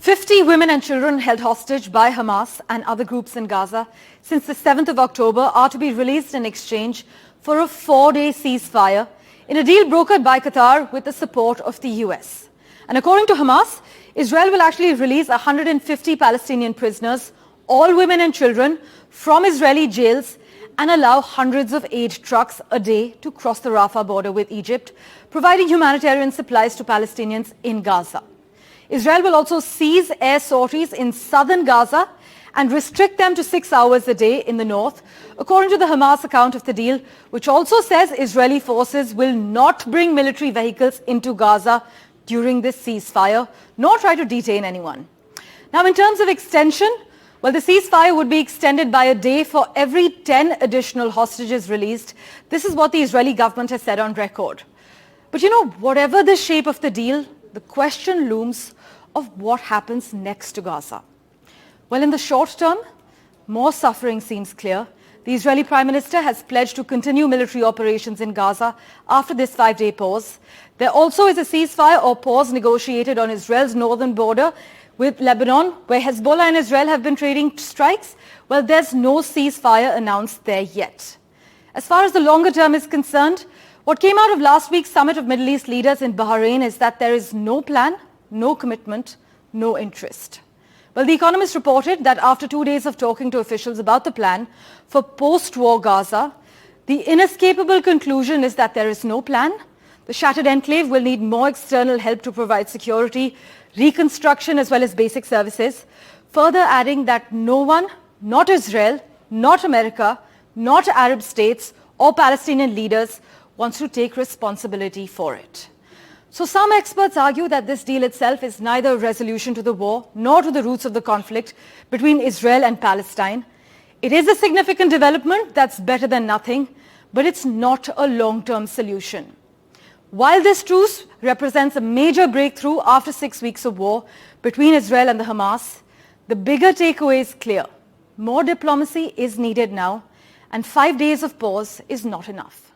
50 women and children held hostage by Hamas and other groups in Gaza since the 7th of October are to be released in exchange for a 4-day ceasefire in a deal brokered by Qatar with the support of the US. And according to Hamas, Israel will actually release 150 Palestinian prisoners, all women and children, from Israeli jails and allow hundreds of aid trucks a day to cross the Rafah border with Egypt, providing humanitarian supplies to Palestinians in Gaza. Israel will also seize air sorties in southern Gaza and restrict them to 6 hours a day in the north, according to the Hamas account of the deal, which also says Israeli forces will not bring military vehicles into Gaza during this ceasefire, nor try to detain anyone. Now, in terms of extension, well, the ceasefire would be extended by a day for every 10 additional hostages released. This is what the Israeli government has said on record. But whatever the shape of the deal, the question looms of what happens next to Gaza. Well, in the short term, more suffering seems clear. The Israeli Prime Minister has pledged to continue military operations in Gaza after this 5-day pause. There also is a ceasefire or pause negotiated on Israel's northern border with Lebanon, where Hezbollah and Israel have been trading strikes. Well, there's no ceasefire announced there yet. As far as the longer term is concerned, what came out of last week's summit of Middle East leaders in Bahrain is that there is no plan, no commitment, no interest. Well, The Economist reported that after 2 days of talking to officials about the plan for post-war Gaza, the inescapable conclusion is that there is no plan. The shattered enclave will need more external help to provide security, reconstruction, as well as basic services, further adding that no one, not Israel, not America, not Arab states or Palestinian leaders wants to take responsibility for it. So some experts argue that this deal itself is neither a resolution to the war nor to the roots of the conflict between Israel and Palestine. It is a significant development that's better than nothing, but it's not a long-term solution. While this truce represents a major breakthrough after 6 weeks of war between Israel and the Hamas, the bigger takeaway is clear. More diplomacy is needed now, and 5 days of pause is not enough.